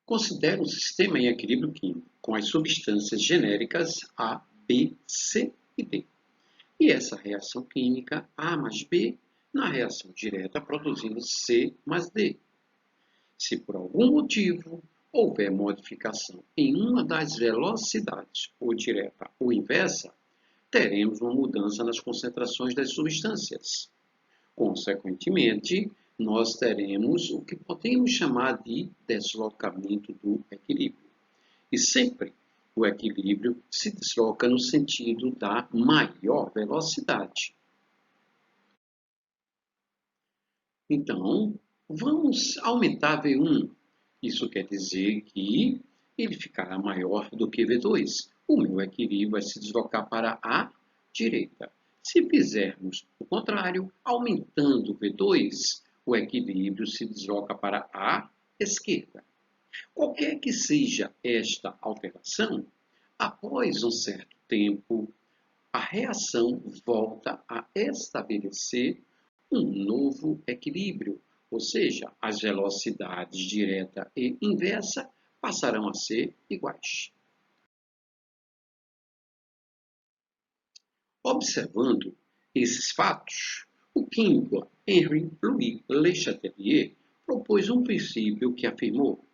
Considere um sistema em equilíbrio químico com as substâncias genéricas A, B, C e D. E essa reação química A mais B na reação direta produzindo C mais D. Se por algum motivo houver modificação em uma das velocidades, ou direta ou inversa, teremos uma mudança nas concentrações das substâncias. Consequentemente, nós teremos o que podemos chamar de deslocamento do equilíbrio. E sempre o equilíbrio se desloca no sentido da maior velocidade. Então, vamos aumentar V1. Isso quer dizer que ele ficará maior do que V2. O meu equilíbrio vai se deslocar para a direita. Se fizermos o contrário, aumentando V2, o equilíbrio se desloca para a esquerda. Qualquer que seja esta alteração, após um certo tempo, a reação volta a estabelecer um novo equilíbrio, ou seja, as velocidades direta e inversa passarão a ser iguais. Observando esses fatos, o químico Henri-Louis Le Chatelier propôs um princípio que afirmou: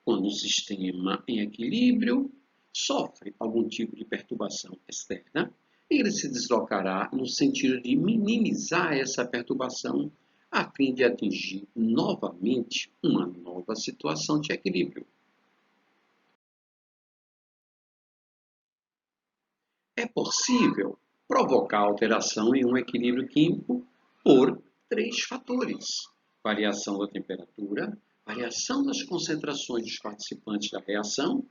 quando o sistema em equilíbrio sofre algum tipo de perturbação externa, ele se deslocará no sentido de minimizar essa perturbação a fim de atingir novamente uma nova situação de equilíbrio. É possível provocar alteração em um equilíbrio químico por três fatores: variação da temperatura, variação das concentrações dos participantes da reação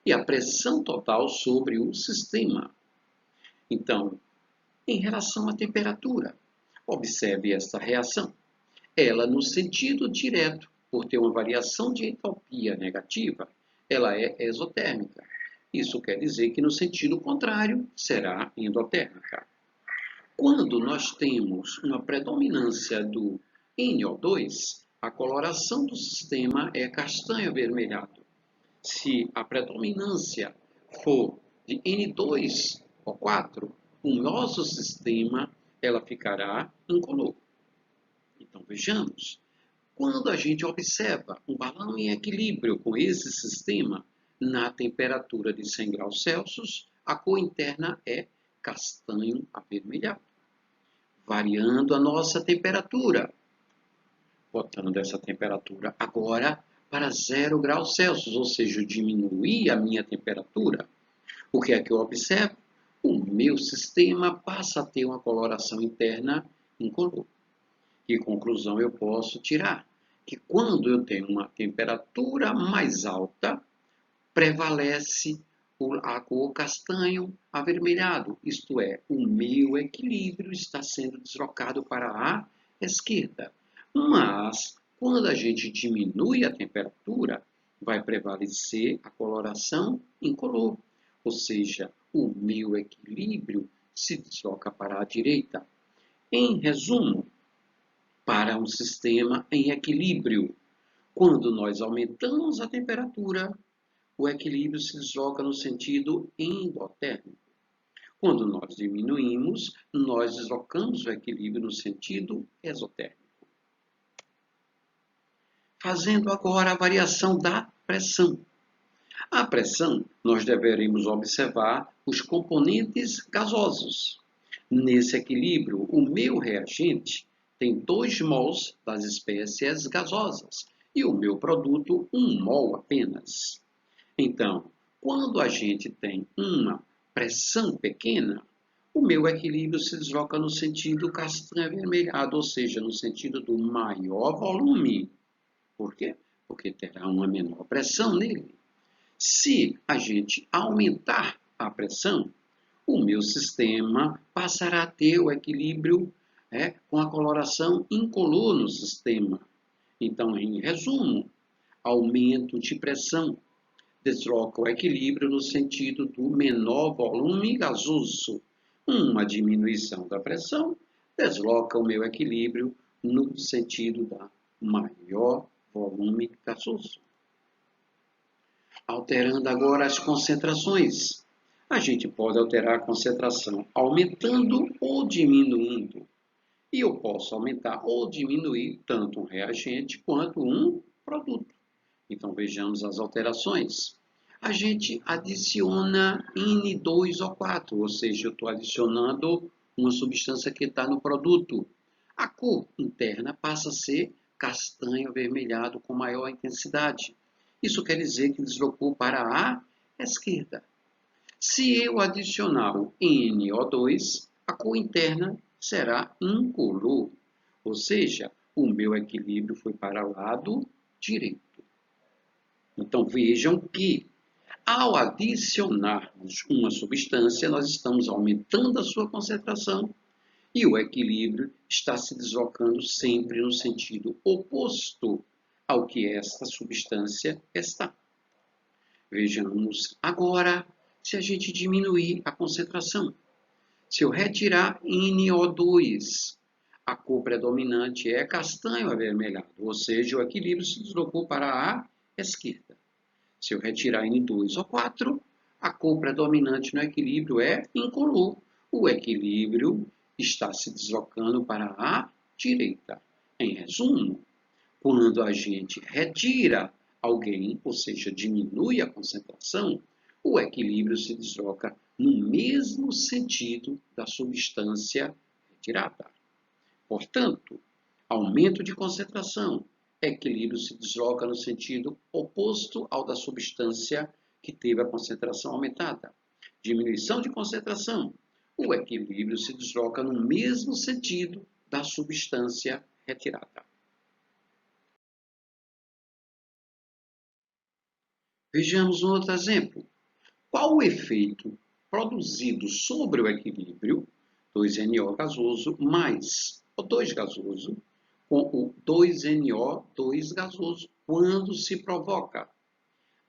e a pressão total sobre o sistema. Então, em relação à temperatura, observe esta reação. Ela, no sentido direto, por ter uma variação de entalpia negativa, ela é exotérmica. Isso quer dizer que, no sentido contrário, será endotérmica. Quando nós temos uma predominância do NO2, a coloração do sistema é castanho avermelhado. Se a predominância for de N2O4, o nosso sistema ela ficará incolor. Então vejamos, quando a gente observa um balão em equilíbrio com esse sistema, na temperatura de 100 graus Celsius, a cor interna é castanho avermelhado. Variando a nossa temperatura, botando essa temperatura agora para 0 graus Celsius, ou seja, diminuir a minha temperatura. O que é que eu observo? O meu sistema passa a ter uma coloração interna incolor. Que conclusão eu posso tirar? Que quando eu tenho uma temperatura mais alta, prevalece a cor castanho avermelhado, isto é, o meu equilíbrio está sendo deslocado para a esquerda. Mas, quando a gente diminui a temperatura, vai prevalecer a coloração incolor, ou seja, o meu equilíbrio se desloca para a direita. Em resumo, para um sistema em equilíbrio, quando nós aumentamos a temperatura, o equilíbrio se desloca no sentido endotérmico. Quando nós diminuímos, nós deslocamos o equilíbrio no sentido exotérmico. Fazendo agora a variação da pressão. A pressão, nós deveremos observar os componentes gasosos. Nesse equilíbrio, o meu reagente tem 2 mols das espécies gasosas e o meu produto 1 mol apenas. Então, quando a gente tem uma pressão pequena, o meu equilíbrio se desloca no sentido castanho avermelhado, ou seja, no sentido do maior volume. Por quê? Porque terá uma menor pressão nele. Se a gente aumentar a pressão, o meu sistema passará a ter o equilíbrio com a coloração incolor no sistema. Então, em resumo, aumento de pressão desloca o equilíbrio no sentido do menor volume gasoso. Uma diminuição da pressão desloca o meu equilíbrio no sentido da maior volume gasoso. Alterando agora as concentrações. A gente pode alterar a concentração aumentando ou diminuindo. E eu posso aumentar ou diminuir tanto um reagente quanto um produto. Então vejamos as alterações. A gente adiciona N2O4, ou seja, eu estou adicionando uma substância que está no produto. A cor interna passa a ser castanho avermelhado com maior intensidade. Isso quer dizer que deslocou para a esquerda. Se eu adicionar o NO2, a cor interna será incolor, ou seja, o meu equilíbrio foi para o lado direito. Então vejam que, ao adicionarmos uma substância, nós estamos aumentando a sua concentração e o equilíbrio está se deslocando sempre no sentido oposto ao que esta substância está. Vejamos agora se a gente diminuir a concentração. Se eu retirar NO2, a cor predominante é castanho avermelhado, ou seja, o equilíbrio se deslocou para a esquerda. Se eu retirar N2O4, a cor predominante no equilíbrio é incolor. O equilíbrio está se deslocando para a direita. Em resumo, quando a gente retira alguém, ou seja, diminui a concentração, o equilíbrio se desloca no mesmo sentido da substância retirada. Portanto, aumento de concentração, equilíbrio se desloca no sentido oposto ao da substância que teve a concentração aumentada. Diminuição de concentração, o equilíbrio se desloca no mesmo sentido da substância retirada. Vejamos um outro exemplo. Qual o efeito produzido sobre o equilíbrio 2NO gasoso mais O2 gasoso com o 2NO2 gasoso quando se provoca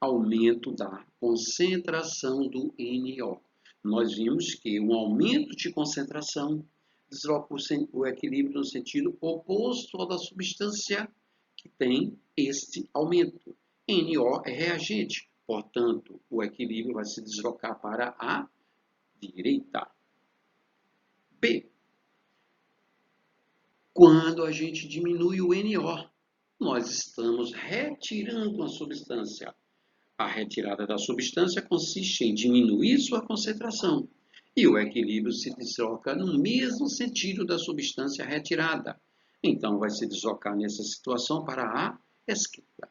aumento da concentração do NO? Nós vimos que um aumento de concentração desloca o equilíbrio no sentido oposto ao da substância que tem este aumento. NO é reagente, portanto, o equilíbrio vai se deslocar para a direita. B. Quando a gente diminui o NO, nós estamos retirando uma substância. A retirada da substância consiste em diminuir sua concentração e o equilíbrio se desloca no mesmo sentido da substância retirada. Então, vai se deslocar nessa situação para a esquerda.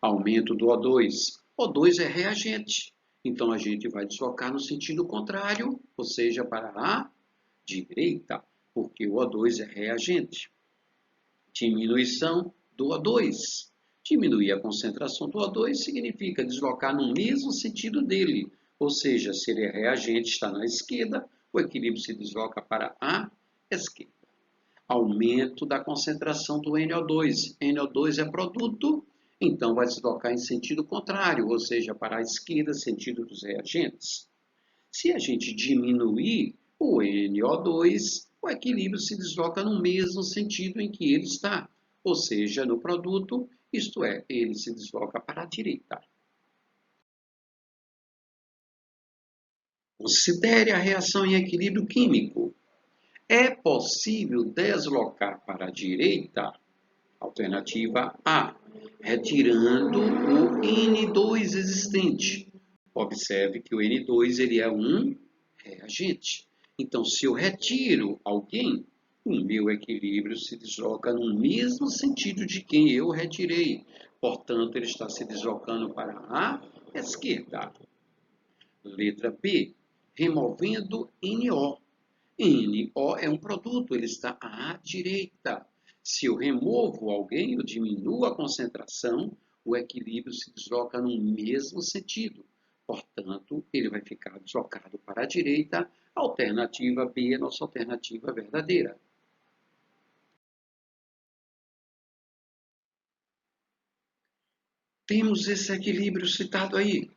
Aumento do O2. O2 é reagente. Então, a gente vai deslocar no sentido contrário, ou seja, para a direita, porque o O2 é reagente. Diminuição do O2. Diminuir a concentração do O2 significa deslocar no mesmo sentido dele, ou seja, se ele é reagente, está na esquerda, o equilíbrio se desloca para a esquerda. Aumento da concentração do NO2. NO2 é produto, então vai se deslocar em sentido contrário, ou seja, para a esquerda, sentido dos reagentes. Se a gente diminuir o NO2, o equilíbrio se desloca no mesmo sentido em que ele está, ou seja, no produto, isto é, ele se desloca para a direita. Considere a reação em equilíbrio químico. É possível deslocar para a direita? Alternativa A, retirando o N2 existente. Observe que o N2 ele é um reagente. Então, se eu retiro alguém, o meu equilíbrio se desloca no mesmo sentido de quem eu retirei. Portanto, ele está se deslocando para a esquerda. Letra B, removendo NO. NO é um produto, ele está à direita. Se eu removo alguém, eu diminuo a concentração, o equilíbrio se desloca no mesmo sentido. Portanto, ele vai ficar deslocado para a direita. Alternativa B é nossa alternativa verdadeira. Temos esse equilíbrio citado aí.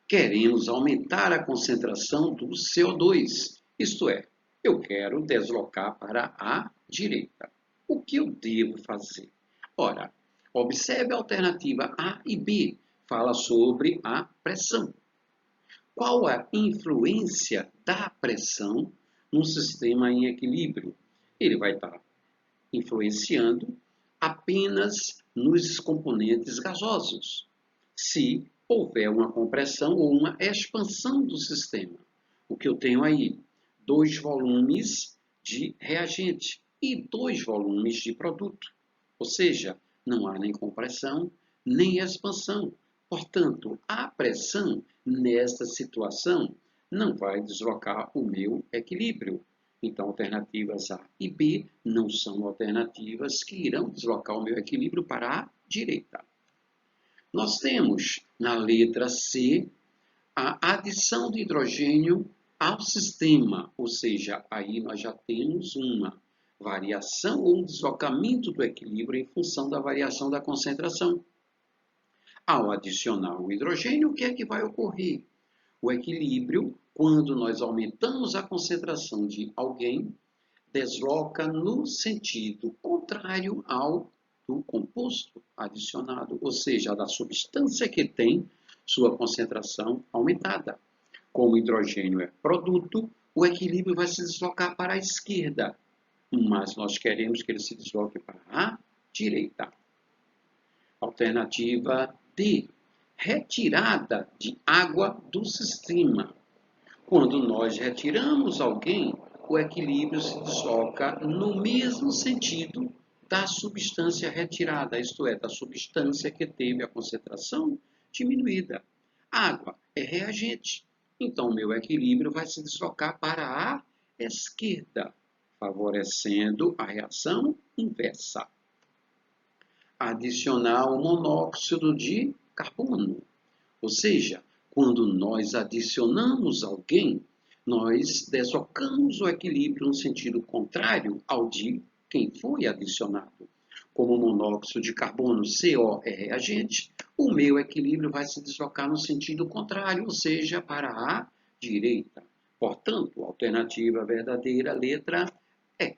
Queremos aumentar a concentração do CO2. Isto é, eu quero deslocar para a direita. O que eu devo fazer? Ora, observe a alternativa A e B. fala sobre a pressão. Qual a influência da pressão num sistema em equilíbrio? Ele vai estar influenciando apenas nos componentes gasosos, se houver uma compressão ou uma expansão do sistema. O que eu tenho aí? 2 volumes de reagente e 2 volumes de produto. Ou seja, não há nem compressão, nem expansão. Portanto, a pressão nesta situação não vai deslocar o meu equilíbrio. Então, alternativas A e B não são alternativas que irão deslocar o meu equilíbrio para a direita. Nós temos na letra C a adição de hidrogênio ao sistema, ou seja, aí nós já temos uma variação ou um deslocamento do equilíbrio em função da variação da concentração. Ao adicionar o hidrogênio, o que é que vai ocorrer? O equilíbrio, quando nós aumentamos a concentração de alguém, desloca no sentido contrário ao do composto adicionado, ou seja, da substância que tem sua concentração aumentada. Como o hidrogênio é produto, o equilíbrio vai se deslocar para a esquerda, mas nós queremos que ele se desloque para a direita. Alternativa D, retirada de água do sistema. Quando nós retiramos alguém, o equilíbrio se desloca no mesmo sentido da substância retirada, isto é, da substância que teve a concentração diminuída. Água é reagente, então o meu equilíbrio vai se deslocar para a esquerda, favorecendo a reação inversa. Adicionar o monóxido de carbono, ou seja, quando nós adicionamos alguém, nós deslocamos o equilíbrio no sentido contrário ao de quem foi adicionado. Como o monóxido de carbono, CO, é reagente, o meu equilíbrio vai se deslocar no sentido contrário, ou seja, para a direita. Portanto, alternativa verdadeira, letra E.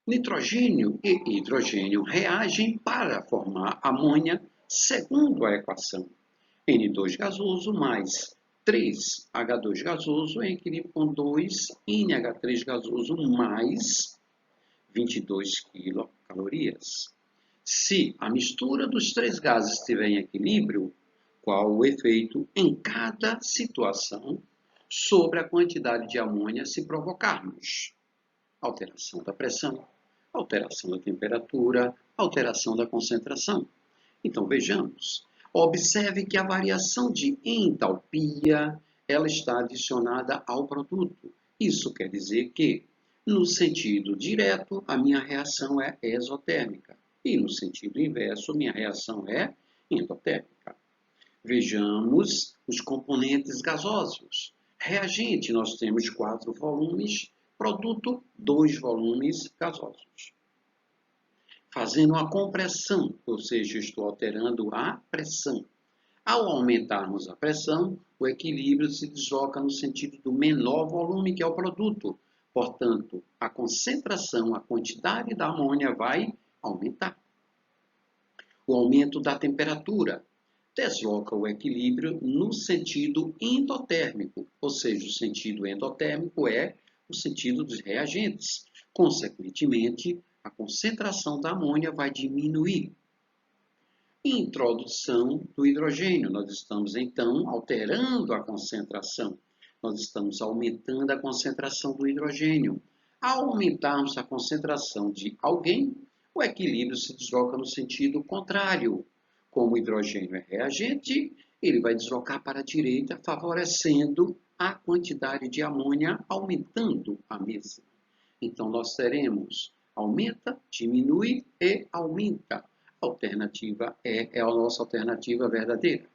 Nitrogênio e hidrogênio reagem para formar amônia segundo a equação N2 gasoso mais 3H2 gasoso em equilíbrio com 2NH3 gasoso mais 22 quilocalorias. Se a mistura dos 3 gases estiver em equilíbrio, qual o efeito em cada situação sobre a quantidade de amônia se provocarmos? Alteração da pressão, alteração da temperatura, alteração da concentração. Então, vejamos. Observe que a variação de entalpia, ela está adicionada ao produto. Isso quer dizer que, no sentido direto, a minha reação é exotérmica. E no sentido inverso, minha reação é endotérmica. Vejamos os componentes gasosos. Reagente, nós temos 4 volumes, produto, 2 volumes gasosos. Fazendo uma compressão, ou seja, estou alterando a pressão. Ao aumentarmos a pressão, o equilíbrio se desloca no sentido do menor volume, que é o produto. Portanto, a concentração, a quantidade da amônia vai aumentar. O aumento da temperatura desloca o equilíbrio no sentido endotérmico, ou seja, o sentido endotérmico é o sentido dos reagentes. Consequentemente, a concentração da amônia vai diminuir. Introdução do hidrogênio. Nós estamos, então, alterando a concentração. Nós estamos aumentando a concentração do hidrogênio. Ao aumentarmos a concentração de alguém, o equilíbrio se desloca no sentido contrário. Como o hidrogênio é reagente, ele vai deslocar para a direita, favorecendo a quantidade de amônia, aumentando a mesma. Então, nós teremos aumenta, diminui e aumenta. A alternativa é a nossa alternativa verdadeira.